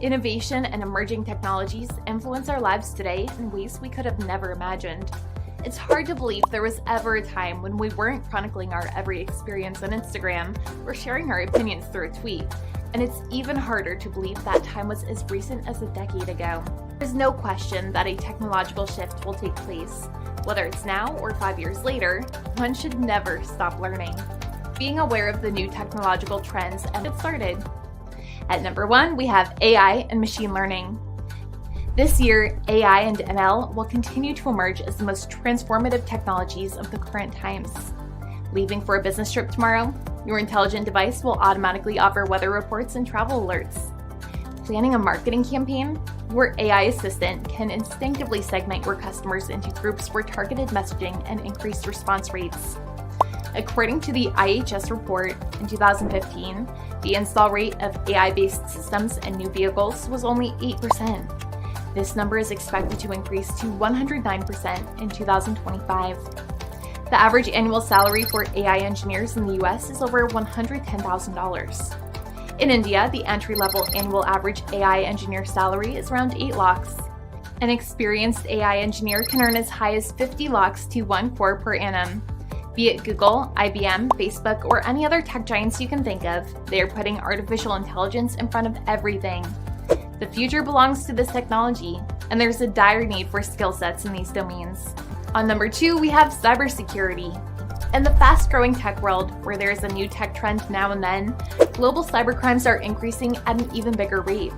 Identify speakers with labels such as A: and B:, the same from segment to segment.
A: Innovation and emerging technologies influence our lives today in ways we could have never imagined. It's hard to believe there was ever a time when we weren't chronicling our every experience on Instagram or sharing our opinions through a tweet. And it's even harder to believe that time was as recent as a decade ago. There's no question that a technological shift will take place. Whether it's now or 5 years later, one should never stop learning. Being aware of the new technological trends and get started. At number 1, we have AI and machine learning. This year, AI and ML will continue to emerge as the most transformative technologies of the current times. Leaving for a business trip tomorrow? Your intelligent device will automatically offer weather reports and travel alerts. Planning a marketing campaign? Your AI assistant can instinctively segment your customers into groups for targeted messaging and increased response rates. According to the IHS report, in 2015, the install rate of AI-based systems in new vehicles was only 8%. This number is expected to increase to 109% in 2025. The average annual salary for AI engineers in the US is over $110,000. In India, the entry-level annual average AI engineer salary is around 8 lakhs. An experienced AI engineer can earn as high as 50 lakhs to 1 crore per annum. Be it Google, IBM, Facebook, or any other tech giants you can think of, they are putting artificial intelligence in front of everything. The future belongs to this technology, and there's a dire need for skill sets in these domains. On number 2, we have cybersecurity. In the fast-growing tech world, where there is a new tech trend now and then, global cybercrimes are increasing at an even bigger rate.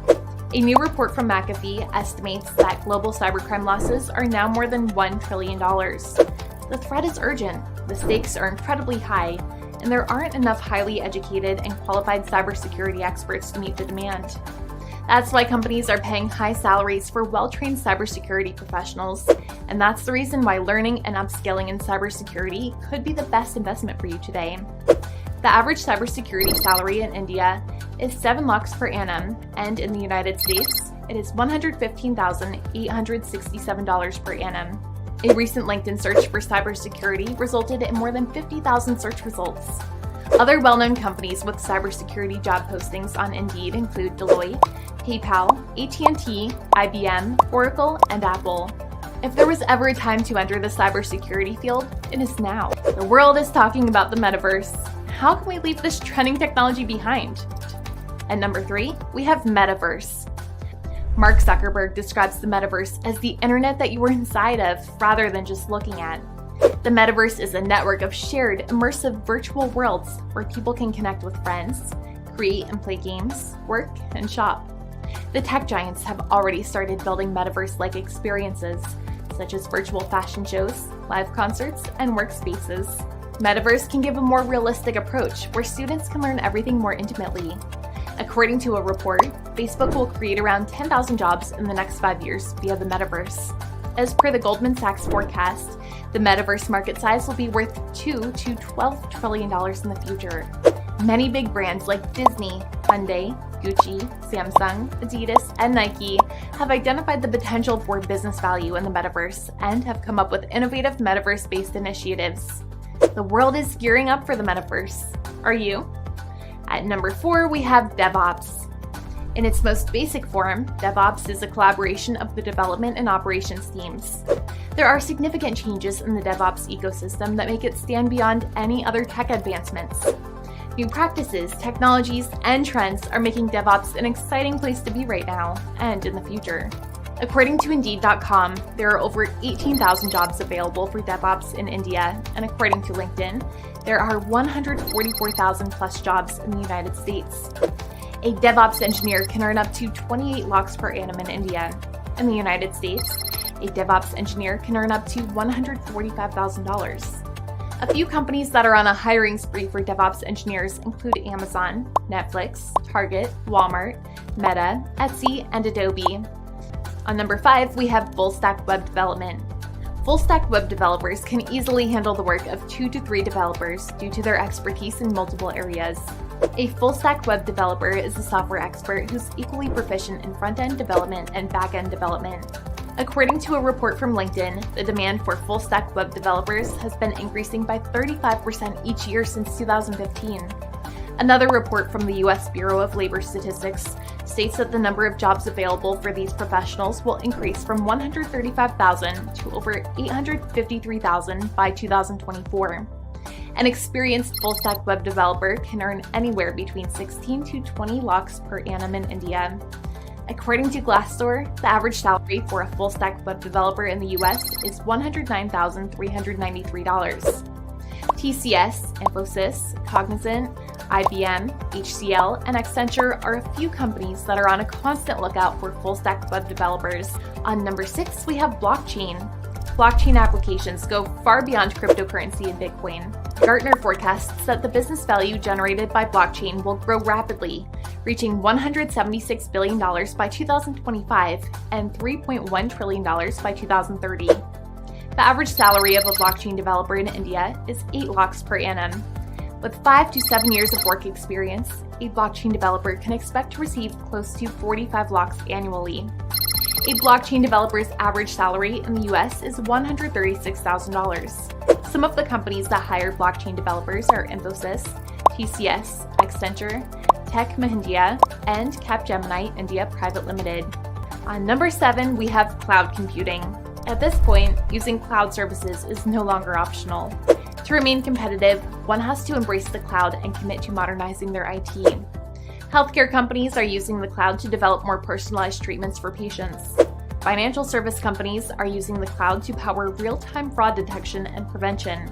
A: A new report from McAfee estimates that global cybercrime losses are now more than $1 trillion. The threat is urgent, the stakes are incredibly high, and there aren't enough highly educated and qualified cybersecurity experts to meet the demand. That's why companies are paying high salaries for well-trained cybersecurity professionals, and that's the reason why learning and upskilling in cybersecurity could be the best investment for you today. The average cybersecurity salary in India is 7 lakhs per annum, and in the United States, it is $115,867 per annum. A recent LinkedIn search for cybersecurity resulted in more than 50,000 search results. Other well-known companies with cybersecurity job postings on Indeed include Deloitte, PayPal, AT&T, IBM, Oracle, and Apple. If there was ever a time to enter the cybersecurity field, it is now. The world is talking about the metaverse. How can we leave this trending technology behind? At number 3, we have metaverse. Mark Zuckerberg describes the metaverse as the internet that you are inside of rather than just looking at. The metaverse is a network of shared, immersive virtual worlds where people can connect with friends, create and play games, work, and shop. The tech giants have already started building metaverse-like experiences, such as virtual fashion shows, live concerts, and workspaces. Metaverse can give a more realistic approach where students can learn everything more intimately. According to a report, Facebook will create around 10,000 jobs in the next 5 years via the metaverse. As per the Goldman Sachs forecast, the metaverse market size will be worth $2 to $12 trillion in the future. Many big brands like Disney, Hyundai, Gucci, Samsung, Adidas, and Nike have identified the potential for business value in the metaverse and have come up with innovative metaverse-based initiatives. The world is gearing up for the metaverse. Are you? At number 4, we have DevOps. In its most basic form, DevOps is a collaboration of the development and operations teams. There are significant changes in the DevOps ecosystem that make it stand beyond any other tech advancements. New practices, technologies, and trends are making DevOps an exciting place to be right now and in the future. According to Indeed.com, there are over 18,000 jobs available for DevOps in India, and according to LinkedIn, there are 144,000 plus jobs in the United States. A DevOps engineer can earn up to 28 lakhs per annum in India. In the United States, a DevOps engineer can earn up to $145,000. A few companies that are on a hiring spree for DevOps engineers include Amazon, Netflix, Target, Walmart, Meta, Etsy, and Adobe. On number 5, we have full-stack web development. Full-stack web developers can easily handle the work of 2 to 3 developers due to their expertise in multiple areas. A full-stack web developer is a software expert who's equally proficient in front-end development and back-end development. According to a report from LinkedIn, the demand for full-stack web developers has been increasing by 35% each year since 2015. Another report from the U.S. Bureau of Labor Statistics states that the number of jobs available for these professionals will increase from 135,000 to over 853,000 by 2024. An experienced full-stack web developer can earn anywhere between 16 to 20 lakhs per annum in India. According to Glassdoor, the average salary for a full-stack web developer in the US is $109,393. TCS, Infosys, Cognizant, IBM, HCL, and Accenture are a few companies that are on a constant lookout for full-stack web developers. On number 6, we have blockchain. Blockchain applications go far beyond cryptocurrency and Bitcoin. Gartner forecasts that the business value generated by blockchain will grow rapidly, reaching $176 billion by 2025 and $3.1 trillion by 2030. The average salary of a blockchain developer in India is 8 lakhs per annum. With 5 to 7 years of work experience, a blockchain developer can expect to receive close to 45 lakhs annually. A blockchain developer's average salary in the US is $136,000. Some of the companies that hire blockchain developers are Infosys, TCS, Accenture, Tech Mahindra, and Capgemini India Private Limited. On number 7, we have cloud computing. At this point, using cloud services is no longer optional. To remain competitive, one has to embrace the cloud and commit to modernizing their IT. Healthcare companies are using the cloud to develop more personalized treatments for patients. Financial service companies are using the cloud to power real-time fraud detection and prevention.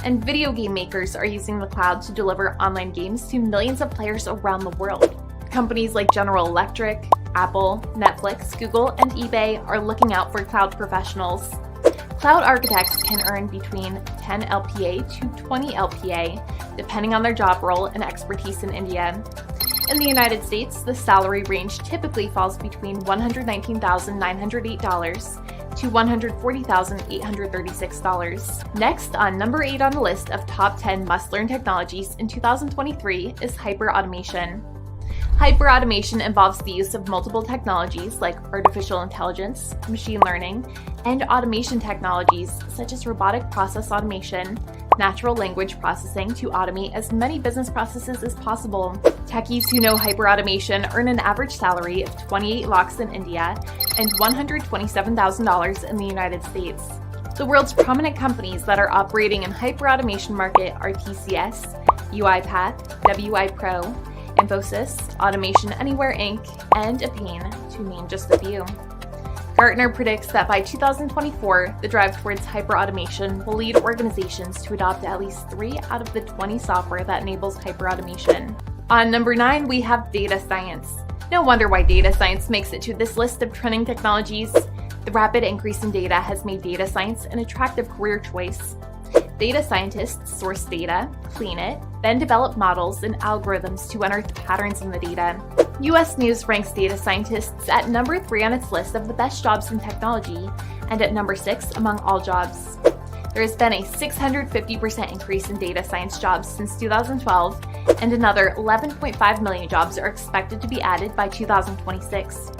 A: And video game makers are using the cloud to deliver online games to millions of players around the world. Companies like General Electric, Apple, Netflix, Google, and eBay are looking out for cloud professionals. Cloud architects can earn between 10 LPA to 20 LPA, depending on their job role and expertise in India. In the United States, the salary range typically falls between $119,908 to $140,836. Next, on number 8 on the list of top 10 must-learn technologies in 2023 is hyperautomation. Hyperautomation involves the use of multiple technologies like artificial intelligence, machine learning, and automation technologies such as robotic process automation, natural language processing to automate as many business processes as possible. Techies who know hyperautomation earn an average salary of 28 lakhs in India and $127,000 in the United States. The world's prominent companies that are operating in hyperautomation market are TCS, UiPath, WiPro, Infosys, Automation Anywhere Inc., and Appian, to name just a few. Gartner predicts that by 2024, the drive towards hyperautomation will lead organizations to adopt at least 3 out of the 20 software that enables hyperautomation. On number 9, we have data science. No wonder why data science makes it to this list of trending technologies. The rapid increase in data has made data science an attractive career choice. Data scientists source data, clean it, then develop models and algorithms to unearth patterns in the data. US News ranks data scientists at number 3 on its list of the best jobs in technology and at number 6 among all jobs. There has been a 650% increase in data science jobs since 2012, and another 11.5 million jobs are expected to be added by 2026.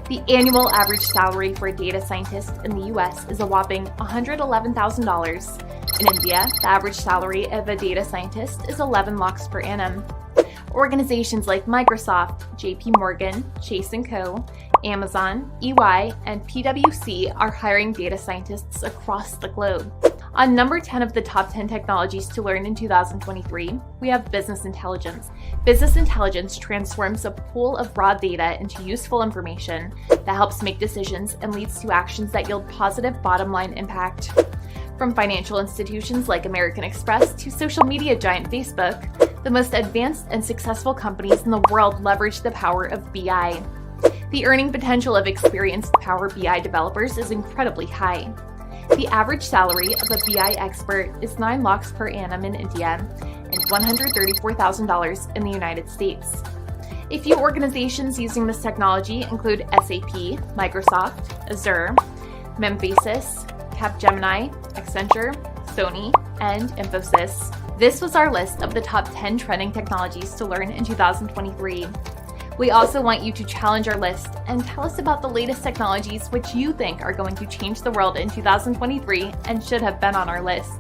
A: The annual average salary for a data scientist in the US is a whopping $111,000. In India, the average salary of a data scientist is 11 lakhs per annum. Organizations like Microsoft, JP Morgan, Chase & Co., Amazon, EY, and PwC are hiring data scientists across the globe. On number 10 of the top 10 technologies to learn in 2023, we have business intelligence. Business intelligence transforms a pool of raw data into useful information that helps make decisions and leads to actions that yield positive bottom-line impact. From financial institutions like American Express to social media giant Facebook, the most advanced and successful companies in the world leverage the power of BI. The earning potential of experienced Power BI developers is incredibly high. The average salary of a BI expert is 9 lakhs per annum in India and $134,000 in the United States. A few organizations using this technology include SAP, Microsoft, Azure, Memphis, Capgemini, Accenture, Sony, and Infosys. This was our list of the top 10 trending technologies to learn in 2023. We also want you to challenge our list and tell us about the latest technologies which you think are going to change the world in 2023 and should have been on our list.